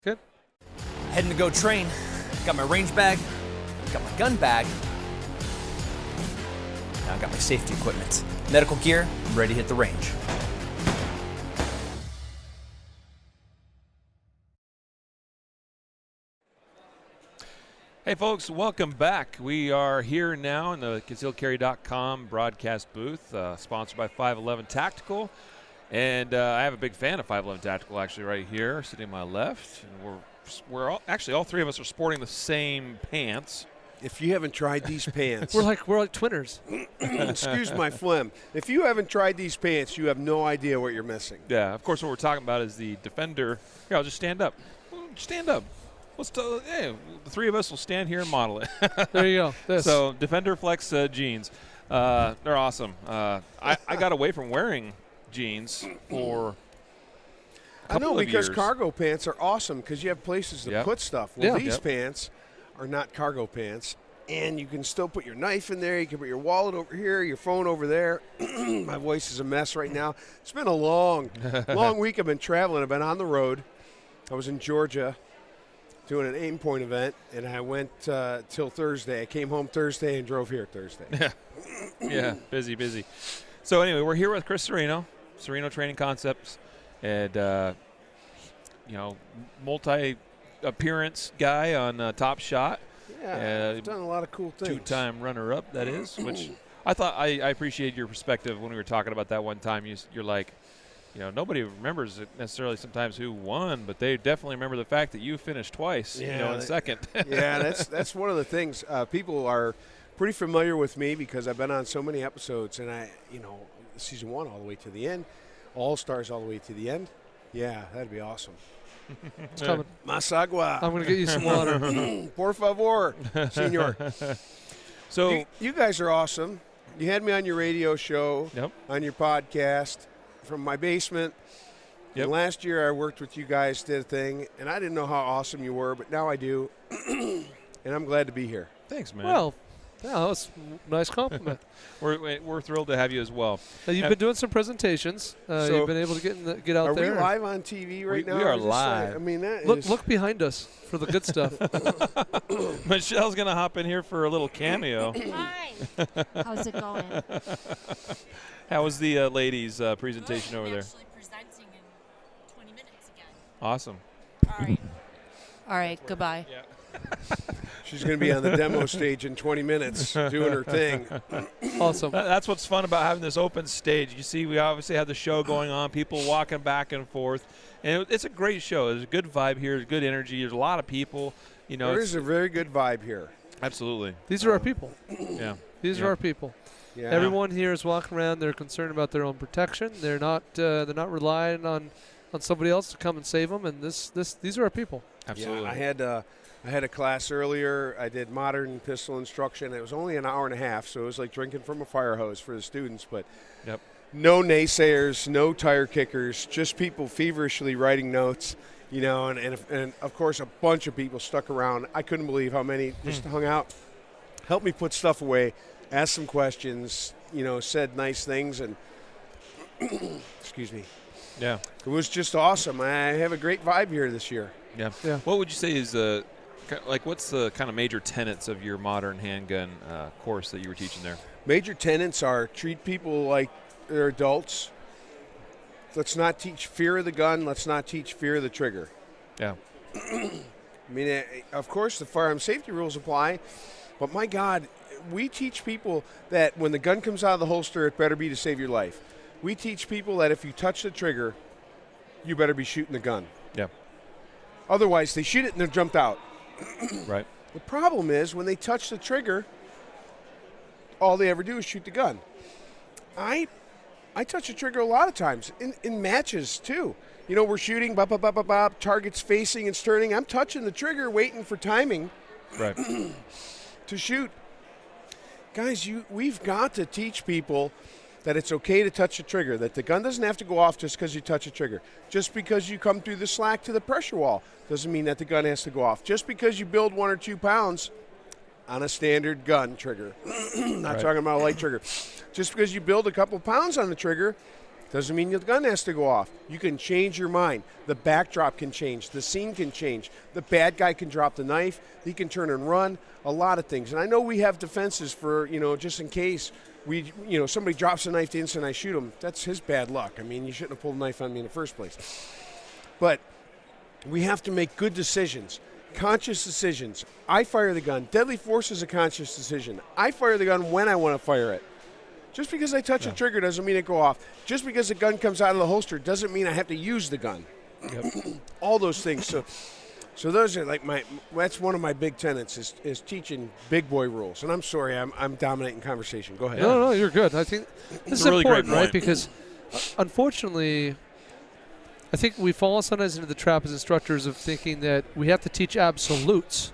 Good. Heading to go train. Got my range bag, got my gun bag. Now I got my safety equipment. Medical gear, I'm ready to hit the range. Hey folks, welcome back. We are here now in the concealedcarry.com broadcast booth, sponsored by 511 Tactical. And I have a big fan of 511 Tactical actually right here, sitting to my left. And we're all three of us are sporting the same pants. If you haven't tried these pants, We're like twinners. excuse my phlegm. If you haven't tried these pants, you have no idea what you're missing. Yeah, of course what we're talking about is the Defender. Here, I'll just stand up. Stand up. Hey, the three of us will stand here and model it. There you go. This. So Defender Flex jeans, they're awesome. I got away from wearing jeans for a couple I know, of because years. cargo pants are awesome because you have places to Yep. put stuff. Well, Yeah. these Yep. pants are not cargo pants, and you can still put your knife in there. You can put your wallet over here, your phone over there. My voice is a mess right now. It's been a long week. I've been traveling. I've been on the road. I was in Georgia doing an aim point event, and I went till Thursday. I came home Thursday and drove here Thursday. Yeah, busy. So anyway, we're here with Chris Cerino, Cerino Training Concepts, and multi-appearance guy on Top Shot. Yeah, I've done a lot of cool things. Two-time runner-up, that is, which I thought I appreciate your perspective when we were talking about that one time. You're like, nobody remembers it necessarily sometimes who won, but they definitely remember the fact that you finished twice, in second. Yeah, that's one of the things. People are pretty familiar with me because I've been on so many episodes, and season 1 all the way to the end, All-Stars all the way to the end. Yeah, that'd be awesome. It's coming. Mas agua. I'm going to get you some water. Por favor, senor. So You guys are awesome. You had me on your radio show, Yep. on your podcast, from my basement. Yep. And last year I worked with you guys, did a thing, and I didn't know how awesome you were, but now I do. And I'm glad to be here. thanks, man. Well, yeah, that was a nice compliment. we're thrilled to have you as well. Now, you've been doing some presentations. So You've been able to get out Are there. we live on TV right now? we are Is this live. I mean, that is. Look behind us for the good stuff. Michelle's going to hop in here for a little cameo. Hi. How's it going? How was the ladies' presentation over there? Actually presenting in 20 minutes again. Awesome. All right. Goodbye. She's going to be on the demo stage in 20 minutes doing her thing. Awesome. That's what's fun about having this open stage. You see, we obviously have the show going on, people walking back and forth. And it's a great show. There's a good vibe here. There's good energy. There's a lot of people. There is a very good vibe here. Absolutely. These are our people. Yeah. These Yeah. are our people. Yeah. Everyone here is walking around. They're concerned about their own protection. They're not relying on somebody else to come and save them. And these are our people. Absolutely. Yeah, I had a class earlier. I did modern pistol instruction. It was only an hour and a half, so it was like drinking from a fire hose for the students. But Yep. no naysayers, no tire kickers, just people feverishly writing notes. And of course a bunch of people stuck around. I couldn't believe how many just hung out, helped me put stuff away, asked some questions, said nice things, and excuse me. Yeah. It was just awesome. I have a great vibe here this year. Yeah. Yeah. What would you say is what's the kind of major tenets of your modern handgun course that you were teaching there? Major tenets are treat people like they're adults. Let's not teach fear of the gun. Let's not teach fear of the trigger. Yeah. I mean, of course, the firearm safety rules apply, but my God, we teach people that when the gun comes out of the holster, it better be to save your life. We teach people that if you touch the trigger, you better be shooting the gun. Yeah. Otherwise, they shoot it and they're jumped out. Right. The problem is when they touch the trigger, all they ever do is shoot the gun. I touch the trigger a lot of times in matches too. We're shooting, bop, bop, bop, bop, bop, targets facing and turning. I'm touching the trigger, waiting for timing Right. to shoot. Guys, we've got to teach people that it's okay to touch the trigger, that the gun doesn't have to go off just because you touch a trigger. Just because you come through the slack to the pressure wall doesn't mean that the gun has to go off. Just because you build 1 or 2 pounds on a standard gun trigger, not Right. talking about a light trigger. Just because you build a couple pounds on the trigger Doesn't mean the gun has to go off. You can change your mind. The backdrop can change. The scene can change. The bad guy can drop the knife. He can turn and run. A lot of things. And I know we have defenses for, just in case somebody drops a knife the instant I shoot him. That's his bad luck. I mean, you shouldn't have pulled a knife on me in the first place. But we have to make good decisions, conscious decisions. I fire the gun. Deadly force is a conscious decision. I fire the gun when I want to fire it. Just because I touch a trigger doesn't mean it go off. Just because the gun comes out of the holster doesn't mean I have to use the gun. All those things. So those are like that's one of my big tenets is teaching big boy rules. And I'm sorry, I'm dominating conversation. Go ahead. No, you're good. I think this is a really great important, right? point. Because unfortunately, I think we fall sometimes into the trap as instructors of thinking that we have to teach absolutes.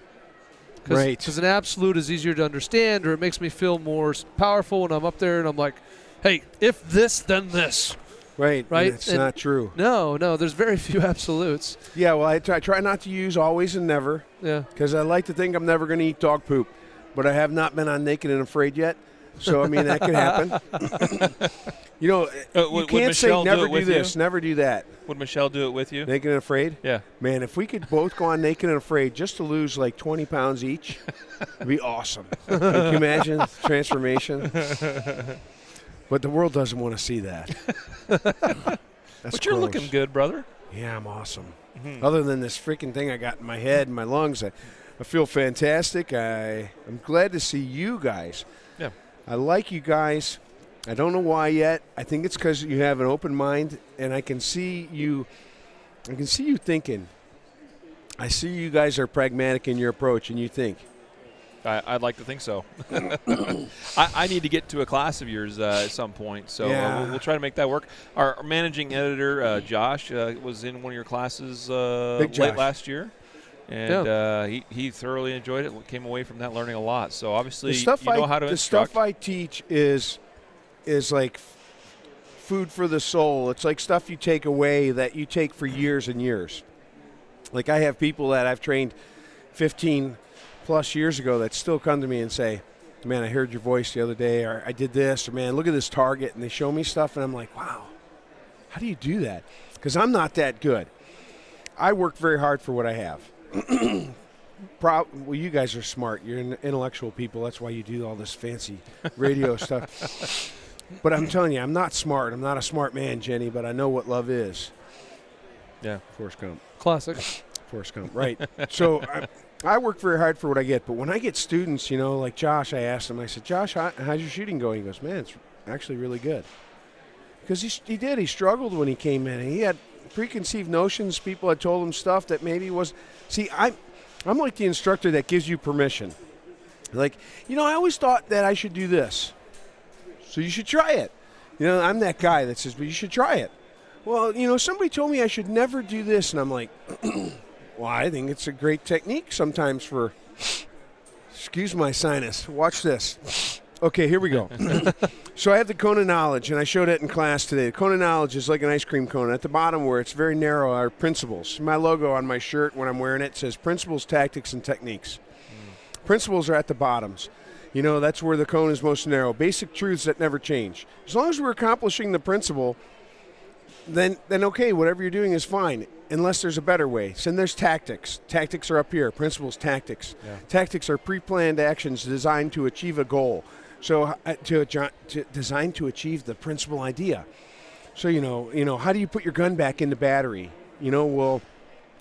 Right. Because an absolute is easier to understand, or it makes me feel more powerful when I'm up there and I'm like, hey, if this, then this. Right. Right? It's not true. No, there's very few absolutes. Yeah, well, I try not to use always and never. Yeah. Because I like to think I'm never going to eat dog poop. But I have not been on Naked and Afraid yet. So, I mean, that could happen. You can't say Michelle never do it do with this, you? never do that. Would Michelle do it with you? Naked and Afraid? Yeah. Man, if we could both go on Naked and Afraid just to lose like 20 pounds each, it'd be awesome. Can you imagine the transformation? But the world doesn't want to see that. That's But you're gross. looking good, brother. Yeah, I'm awesome. Other than this freaking thing I got in my head and my lungs, I feel fantastic. I'm glad to see you guys. Yeah. I like you guys. I don't know why yet. I think it's because you have an open mind, and I can see you thinking. I see you guys are pragmatic in your approach, and you think. I'd like to think so. I need to get to a class of yours at some point, so Yeah. we'll try to make that work. Our managing editor, Josh, was in one of your classes Big late Josh. last year, and he thoroughly enjoyed it. Came away from that learning a lot. So obviously, you know how to the instruct. stuff I teach is like food for the soul. It's like stuff you take away that you take for years and years. Like I have people that I've trained 15 plus years ago that still come to me and say, man, I heard your voice the other day, or I did this, or man, look at this target, and they show me stuff, and I'm like, wow, how do you do that? Because I'm not that good. I work very hard for what I have. Well, you guys are smart. You're intellectual people. That's why you do all this fancy radio stuff. But I'm telling you, I'm not smart. I'm not a smart man, Jenny, but I know what love is. Yeah. Forrest Gump. Classic. Forrest Gump, right. So I work very hard for what I get. But when I get students, like Josh, I asked him, I said, Josh, how's your shooting going? He goes, man, it's actually really good. Because he struggled when he came in. He had preconceived notions. People had told him stuff that maybe was. See, I'm like the instructor that gives you permission. Like, I always thought that I should do this. So you should try it. I'm that guy that says, well, you should try it. Well, somebody told me I should never do this. And I'm like, well, I think it's a great technique sometimes for, excuse my sinus. Watch this. Okay, here we go. So I have the cone of knowledge, and I showed it in class today. The cone of knowledge is like an ice cream cone. At the bottom where it's very narrow are principles. My logo on my shirt when I'm wearing it says principles, tactics, and techniques. Principles are at the bottoms. That's where the cone is most narrow. Basic truths that never change. As long as we're accomplishing the principle, then okay, whatever you're doing is fine, unless there's a better way. So then there's tactics. Tactics are up here. Principles, tactics. Yeah. Tactics are pre-planned actions designed to achieve a goal. So designed to achieve the principal idea. So, how do you put your gun back in the battery? Well,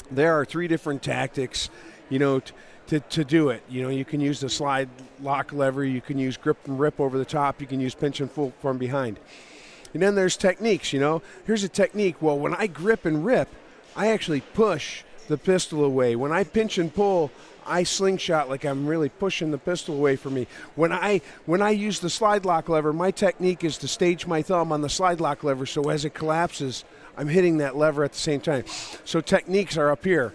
there are 3 different tactics, to do it. You can use the slide lock lever. You can use grip and rip over the top. You can use pinch and pull from behind. And then there's techniques, Here's a technique. Well, when I grip and rip, I actually push the pistol away. When I pinch and pull, I slingshot like I'm really pushing the pistol away from me. When I use the slide lock lever, my technique is to stage my thumb on the slide lock lever so as it collapses, I'm hitting that lever at the same time. So techniques are up here.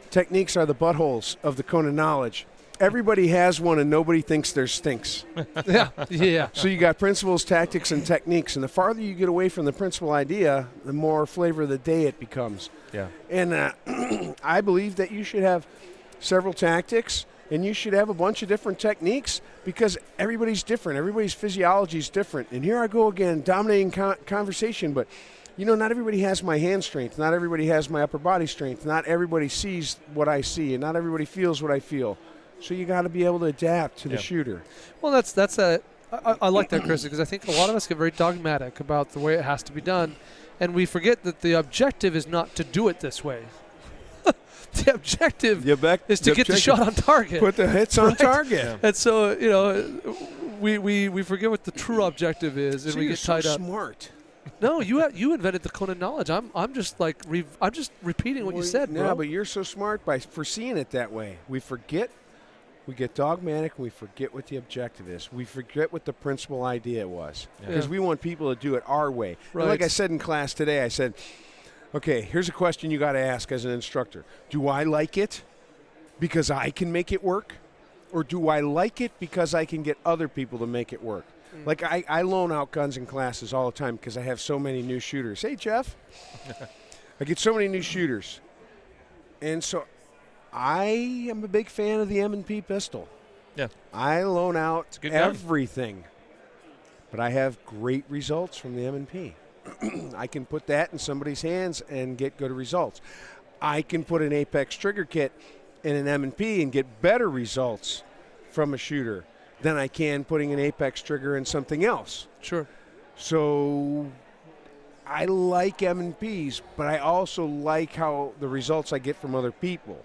Techniques are the buttholes of the cone of knowledge. Everybody has one and nobody thinks there's stinks. Yeah. So you got principles, tactics, and techniques. And the farther you get away from the principal idea, the more flavor of the day it becomes. Yeah. And I believe that you should have several tactics And you should have a bunch of different techniques because everybody's different. Everybody's physiology is different. And here I go again, dominating conversation. But, not everybody has my hand strength. Not everybody has my upper body strength. Not everybody sees what I see. And not everybody feels what I feel. So you got to be able to adapt to the shooter. Well, I like that, Chris, because I think a lot of us get very dogmatic about the way it has to be done. And we forget that the objective is not to do it this way. The objective is to get the shot on target. Put the hits on target. Yeah. And so, we forget what the true objective is, and so we get tied up. Smart. No, you invented the Conan knowledge. I'm just like I'm just repeating what you said, bro. Yeah, but you're so smart by foreseeing it that way. We forget. We get dogmatic, and we forget what the objective is. We forget what the principal idea was. Because we want people to do it our way. Right. And like I said in class today, I said, okay, here's a question you got to ask as an instructor. Do I like it because I can make it work? Or do I like it because I can get other people to make it work? Like I loan out guns in classes all the time because I have so many new shooters. Hey, Jeff. I get so many new shooters. And so I am a big fan of the M&P pistol. Yeah. I loan out gun. everything. But I have great results from the M&P. I can put that in somebody's hands and get good results. I can put an Apex trigger kit in an M&P and get better results from a shooter than I can putting an Apex trigger in something else. Sure. So I like M&Ps, but I also like how the results I get from other people.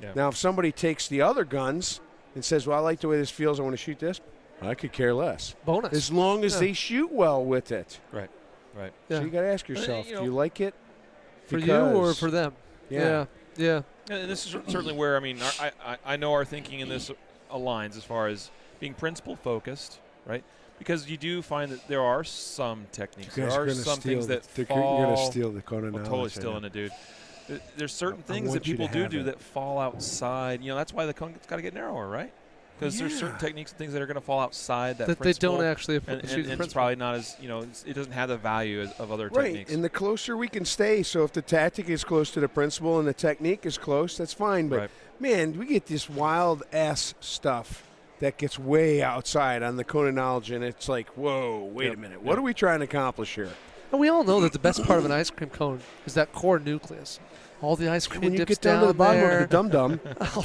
Yeah. Now, if somebody takes the other guns and says, well, I like the way this feels, I want to shoot this, I could care less. Bonus. As long as they shoot well with it. Right. So you got to ask yourself, do you like it? For you or for them? Yeah. And this is certainly where, I know our thinking in this aligns as far as being principle focused, right? Because you do find that there are some techniques. There are some things that fall. You're going to steal the Conan knowledge. Totally stealing it, dude. There's certain things that people do that fall outside. That's why the Conan's got to get narrower, right? Because there's certain techniques and things that are going to fall outside that principle. They don't actually and shoot the principle. It's probably not as, it doesn't have the value of other techniques. Right, and the closer we can stay, so if the tactic is close to the principle and the technique is close, that's fine. But, man, we get this wild-ass stuff that gets way outside on the Conan knowledge, and it's like, whoa, wait a minute. What are we trying to accomplish here? And we all know that the best part of an ice cream cone is that core nucleus. All the ice cream when you dips get down to the bottom there. of the dum-dum,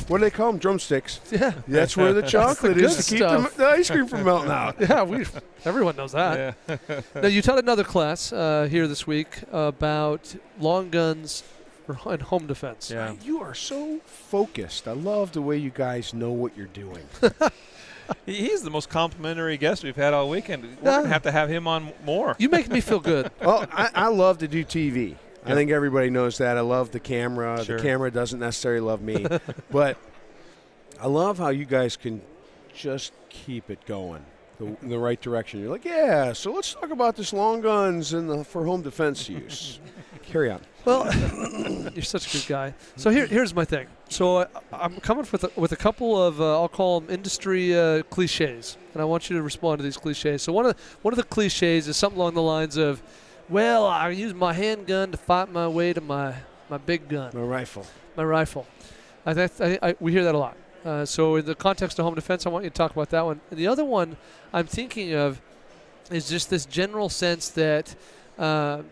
what do they call them? Drumsticks. Yeah. That's where the chocolate is to keep the ice cream from melting out. Yeah, everyone knows that. Yeah. Now, you taught another class here this week about long guns and home defense. Yeah. You are so focused. I love the way you guys know what you're doing. He's the most complimentary guest we've had all weekend. We're going to have him on more. You make me feel good. Well, I love to do TV. I think everybody knows that. I love the camera. Sure. The camera doesn't necessarily love me. But I love how you guys can just keep it going in the right direction. You're like, yeah, so let's talk about this long guns and for home defense use. Carry on. Well, you're such a good guy. So here's my thing. So I'm coming with a couple of I'll call them industry cliches, and I want you to respond to these cliches. So one of the cliches is something along the lines of, well, I use my handgun to fight my way to my big gun. My rifle. My rifle. We hear that a lot. So in the context of home defense, I want you to talk about that one. And the other one I'm thinking of is just this general sense that the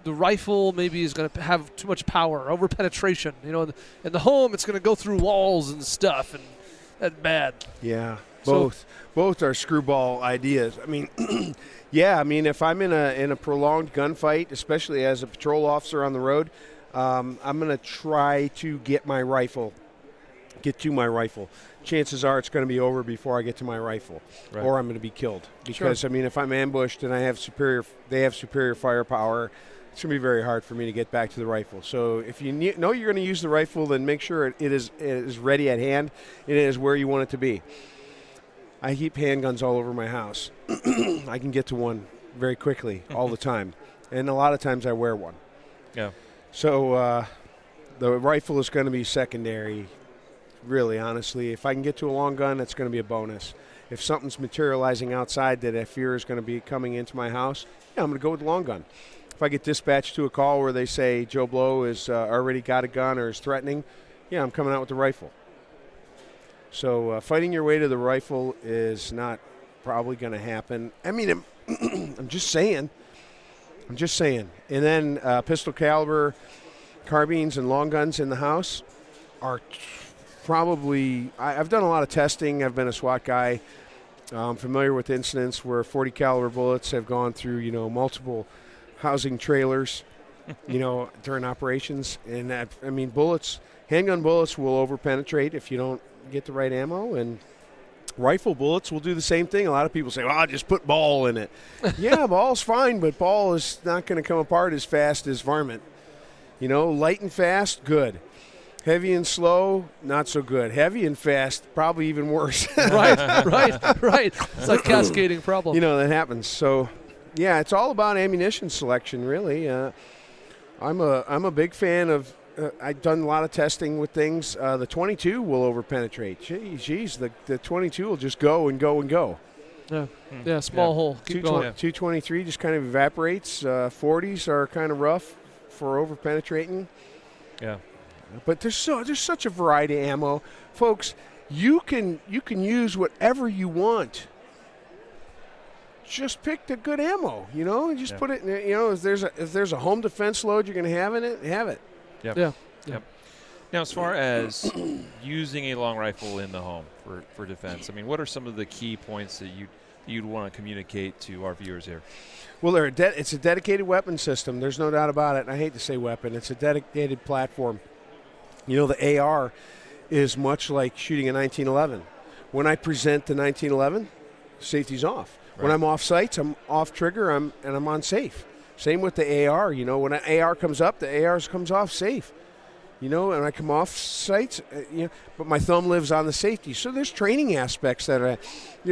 rifle maybe is going to have too much power, over penetration. In the home, it's going to go through walls and stuff, and that's bad. Yeah, both are screwball ideas. I mean, if I'm in a prolonged gunfight, especially as a patrol officer on the road, I'm going to try to get to my rifle. Chances are it's going to be over before I get to my rifle, or I'm going to be killed. Because if I'm ambushed and they have superior firepower, it's going to be very hard for me to get back to the rifle. So if you know you're going to use the rifle, then make sure it is ready at hand. It is where you want it to be. I keep handguns all over my house. I can get to one very quickly all the time, and a lot of times I wear one. Yeah. So the rifle is going to be secondary. Really, honestly, if I can get to a long gun, that's going to be a bonus. If something's materializing outside that I fear is going to be coming into my house, I'm going to go with the long gun. If I get dispatched to a call where they say Joe Blow has already got a gun or is threatening, I'm coming out with the rifle. So fighting your way to the rifle is not probably going to happen. I mean, I'm just saying. I'm just saying. And then pistol caliber carbines and long guns in the house are probably, I've done a lot of testing. I've been a SWAT guy. I'm familiar with incidents where 40 caliber bullets have gone through, multiple housing trailers, during operations. And that, I mean, handgun bullets will overpenetrate if you don't get the right ammo, and rifle bullets will do the same thing. A lot of people say, well, just put ball in it. Yeah, ball's fine, but ball is not going to come apart as fast as varmint. Light and fast, good. Heavy and slow, not so good. Heavy and fast, probably even worse. right. It's like cascading problem. That happens. So, yeah, it's all about ammunition selection, really. I'm a big fan of. I've done a lot of testing with things. The 22 will overpenetrate. Geez, the 22 will just go and go and go. Yeah, small hole. Keep going. 223 just kind of evaporates. 40s are kind of rough for overpenetrating. Yeah. But there's such a variety of ammo, folks. You can use whatever you want. Just pick the good ammo, and just put it. If there's a home defense load you're going to have in it, have it. Yep. Now, as far as using a long rifle in the home for defense, I mean, what are some of the key points that you'd want to communicate to our viewers here? Well, it's a dedicated weapon system. There's no doubt about it. And I hate to say weapon. It's a dedicated platform. The AR is much like shooting a 1911. When I present the 1911, safety's off. Right. When I'm off sights, I'm off trigger, and I'm on safe. Same with the AR. When an AR comes up, the AR comes off safe. And I come off sights, but my thumb lives on the safety. So there's training aspects that are,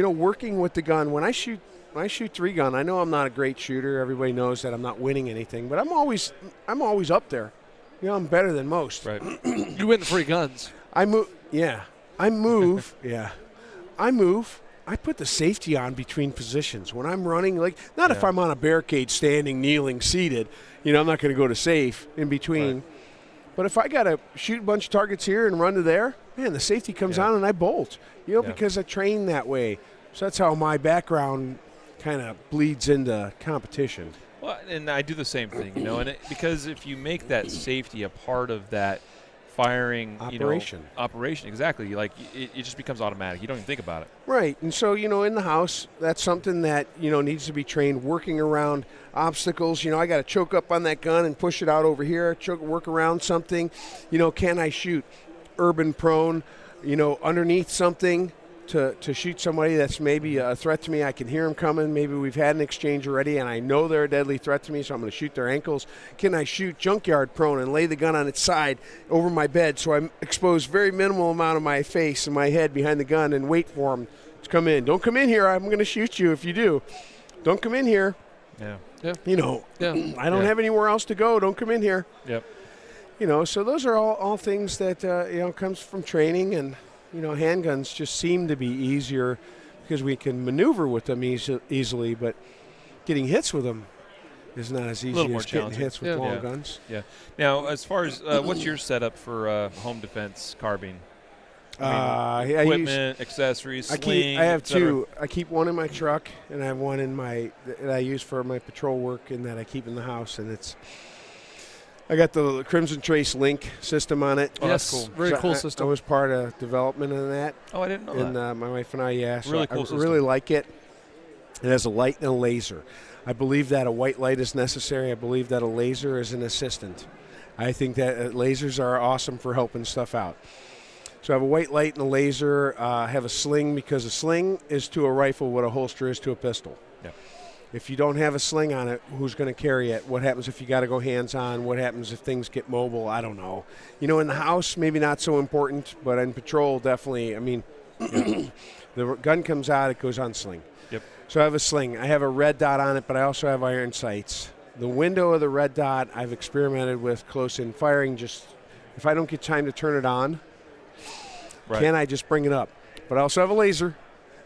working with the gun. When I shoot 3-gun, I know I'm not a great shooter. Everybody knows that I'm not winning anything, but I'm always up there. I'm better than most. Right. You win the free guns. I move. Yeah. I move. Yeah. I move. I put the safety on between positions. When I'm running, not if I'm on a barricade, standing, kneeling, seated. I'm not going to go to safe in between. Right. But if I got to shoot a bunch of targets here and run to there, man, the safety comes on and I bolt. Because I train that way. So that's how my background kind of bleeds into competition. Well, and I do the same thing, because if you make that safety a part of that firing operation, exactly, it just becomes automatic. You don't even think about it. Right. And so, in the house, that's something that, needs to be trained, working around obstacles. I got to choke up on that gun and push it out over here, work around something. Can I shoot urban prone, underneath something? To shoot somebody that's maybe a threat to me. I can hear them coming. Maybe we've had an exchange already, and I know they're a deadly threat to me, so I'm going to shoot their ankles. Can I shoot junkyard prone and lay the gun on its side over my bed so I expose very minimal amount of my face and my head behind the gun and wait for them to come in? Don't come in here. I'm going to shoot you if you do. Don't come in here. Yeah. I don't have anywhere else to go. Don't come in here. Yep. So those are all things that, comes from training, and handguns just seem to be easier because we can maneuver with them easily, but getting hits with them is not as easy as getting hits with long guns. Yeah. Now, as far as what's your setup for home defense carbine? Equipment, accessories, sling. I have two. I keep one in my truck, and I have one in that I use for my patrol work, and that I keep in the house, and I got the Crimson Trace Link system on it. Oh, yes, that's cool. Very cool system. I was part of development of that. Oh, I didn't know that. And my wife and I, really cool system. I really like it. It has a light and a laser. I believe that a white light is necessary. I believe that a laser is an assistant. I think that lasers are awesome for helping stuff out. So I have a white light and a laser. I have a sling because a sling is to a rifle what a holster is to a pistol. Yeah. If you don't have a sling on it, who's going to carry it? What happens if you got to go hands-on? What happens if things get mobile? I don't know. In the house, maybe not so important, but in patrol, definitely. I mean, the gun comes out, it goes on sling. Yep. So I have a sling. I have a red dot on it, but I also have iron sights. The window of the red dot, I've experimented with close-in firing. Just if I don't get time to turn it on, can I just bring it up? But I also have a laser.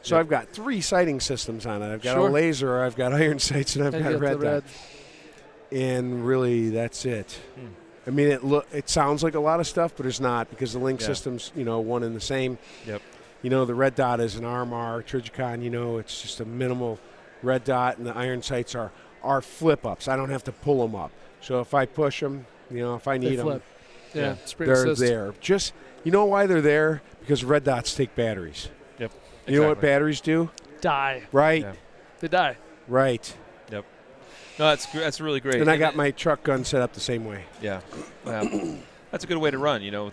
So I've got 3 sighting systems on it. I've got a laser, I've got iron sights, and I've got a red dot. And really, that's it. I mean, it sounds like a lot of stuff, but it's not, because the link system's, one and the same. Yep. You know, the red dot is an RMR, Trijicon, you know, it's just a minimal red dot, and the iron sights are flip-ups. I don't have to pull them up. So if I push them, you know, if I need them, Yeah, spring they're assist. there. Just, you know why they're there? Because red dots take batteries. Yep. You know what Exactly. batteries do? Die. Right, Yeah. They die. right. Yep. No, that's really great. And I got my truck gun set up the same way. Yeah. That's a good way to run. You know,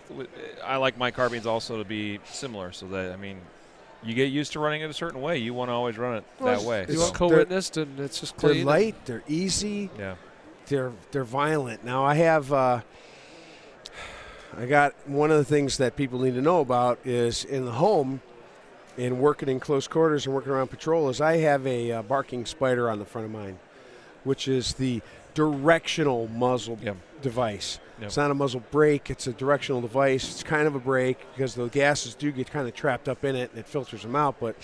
I like my carbines also to be similar, so that, I mean, you get used to running it a certain way. You want to always run it that way. You so. want co-witnessed, and it's just They're clean. light, they're easy, Yeah. they're violent. Now I have I got one of the things that people need to know about is in the home and working in close quarters and working around patrol is I have a barking spider on the front of mine, which is the directional muzzle Yep. device. Yep. It's not a muzzle brake, it's a directional device. It's kind of a brake because the gases do get kind of trapped up in it and it filters them out, but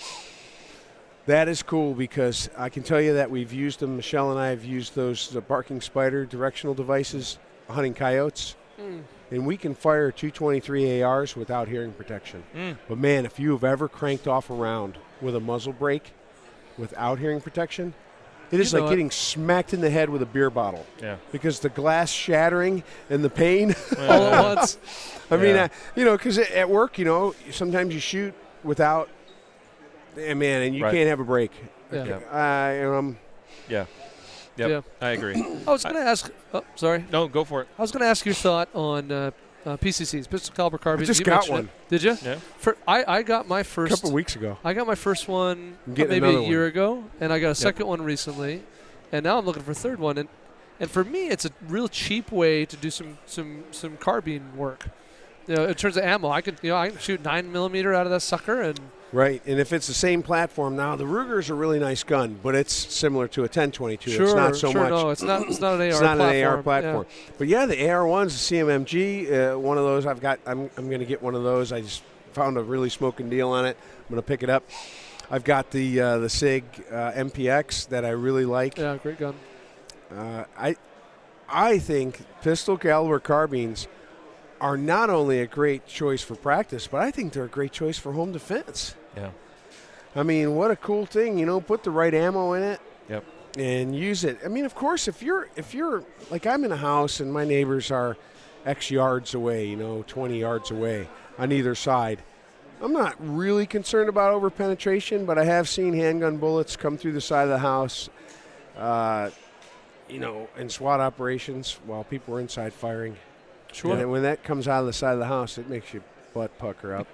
that is cool because I can tell you that we've used them. Michelle and I have used those barking spider directional devices hunting coyotes. And we can fire 223 ARs without hearing protection. But man, if you have ever cranked off a round with a muzzle brake without hearing protection, it is You know like it. getting smacked in the head with a beer bottle. Yeah. Because the glass shattering and the pain. all at once. I mean, Yeah. you know, because at work, you know, sometimes you shoot without, man, and you Right. can't have a break. Yeah. Yeah. Yep. Yeah. I agree. I was going to ask. Oh, sorry. No, go for it. I was going to ask your thought on PCCs, pistol caliber carbines. just You got mentioned one. it. Did you? Yeah. I got my A first. couple weeks ago. I got my first one I'm getting maybe a another year one. ago, and I got a second one recently, and now I'm looking for a third one. And for me, it's a real cheap way to do some carbine work. You know, in terms of ammo, I can shoot 9mm out of that sucker, and Right, and if it's the same platform, now the Ruger's a really nice gun, but it's similar to a 1022. sure, it's not so sure, much. no, it's not an AR. It's not platform. an AR platform. Yeah. But yeah, the AR1's, the CMMG, one of those I've got. I'm going to get one of those. I just found a really smoking deal on it. I'm going to pick it up. I've got the SIG MPX that I really like. Yeah, great gun. I think pistol caliber carbines are not only a great choice for practice, but I think they're a great choice for home defense. Yeah. I mean, what a cool thing, you know, put the right ammo in it. Yep. And use it. I mean, of course, if you're like I'm in a house and my neighbors are X yards away, you know, 20 yards away on either side, I'm not really concerned about over penetration, but I have seen handgun bullets come through the side of the house, you know, in SWAT operations while people were inside firing. Sure. And when that comes out of the side of the house, it makes your butt pucker up.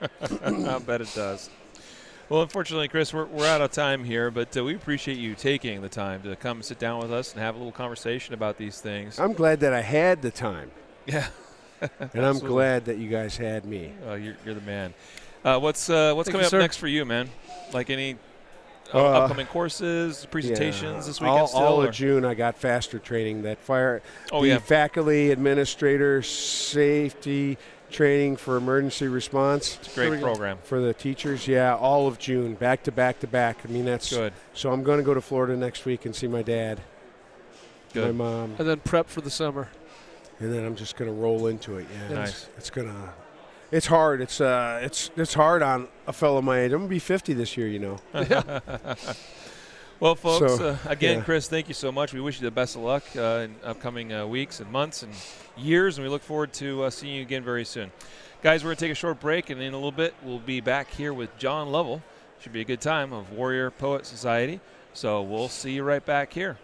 I bet it does. Well, unfortunately, Chris, we're out of time here, but we appreciate you taking the time to come sit down with us and have a little conversation about these things. I'm glad that I had the time, Yeah. and I'm Absolutely. glad that you guys had me. You're the man. What's coming you, up sir. next for you, man? Like any upcoming courses, presentations this weekend still? all or- of June, I got faster training that Oh, the yeah. faculty, administrator, safety training for emergency response It's a great program. for the teachers. Yeah, all of June, back to back to back. I mean, that's Good. So I'm going to go to Florida next week and see my dad, Good. my mom, And then prep for the summer. and then I'm just going to roll into it. Yeah, Nice. It's hard. It's hard on a fellow my age. I'm gonna be 50 this year, you know. Well, folks, So, again, yeah. Chris, thank you so much. We wish you the best of luck in upcoming weeks and months and years, and we look forward to seeing you again very soon. Guys, we're going to take a short break, and in a little bit, we'll be back here with John Lovell. Should be a good time of Warrior Poet Society. So we'll see you right back here.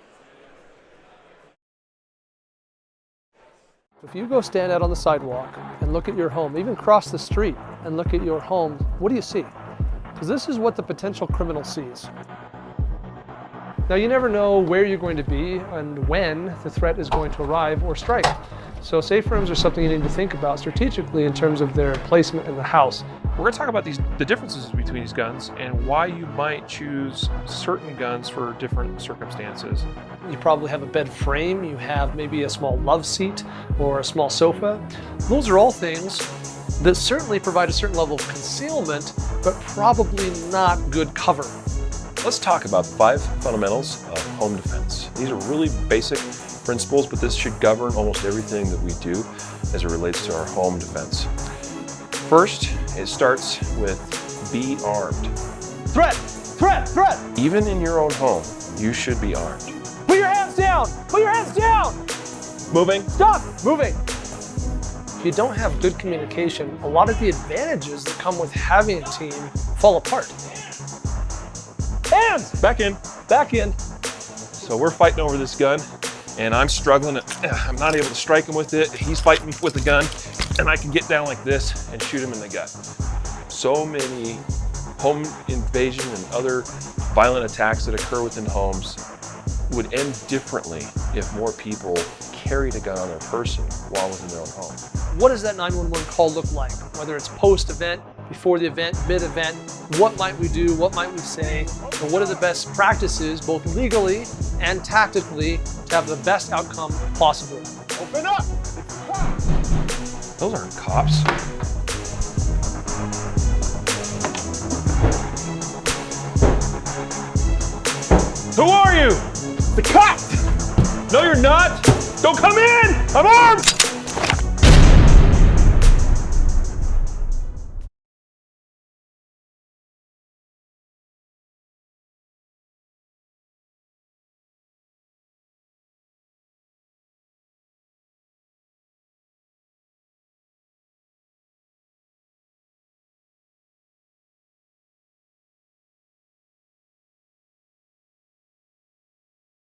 If you go stand out on the sidewalk and look at your home, even cross the street and look at your home, what do you see? Because this is what the potential criminal sees. Now, you never know where you're going to be and when the threat is going to arrive or strike. So safe rooms are something you need to think about strategically in terms of their placement in the house. We're going to talk about the differences between these guns and why you might choose certain guns for different circumstances. You probably have a bed frame, you have maybe a small love seat or a small sofa. Those are all things that certainly provide a certain level of concealment, but probably not good cover. Let's talk about 5 fundamentals of home defense. These are really basic principles, but this should govern almost everything that we do as it relates to our home defense. First, it starts with be armed. Threat! Threat! Threat! Even in your own home, you should be armed. Put your hands down! Put your hands down! Moving. Stop! Moving. If you don't have good communication, a lot of the advantages that come with having a team fall apart. Hands! Back in. Back in. So we're fighting over this gun, and I'm struggling. I'm not able to strike him with it. He's fighting me with the gun, and I can get down like this and shoot him in the gut. So many home invasion and other violent attacks that occur within homes would end differently if more people carried a gun on their person while within their own home. What does that 911 call look like? Whether it's post-event, before the event, mid-event, what might we do, what might we say, and what are the best practices, both legally and tactically, to have the best outcome possible? Open up! Those aren't cops. Who are you? The cop! No, you're not. Don't come in. I'm armed.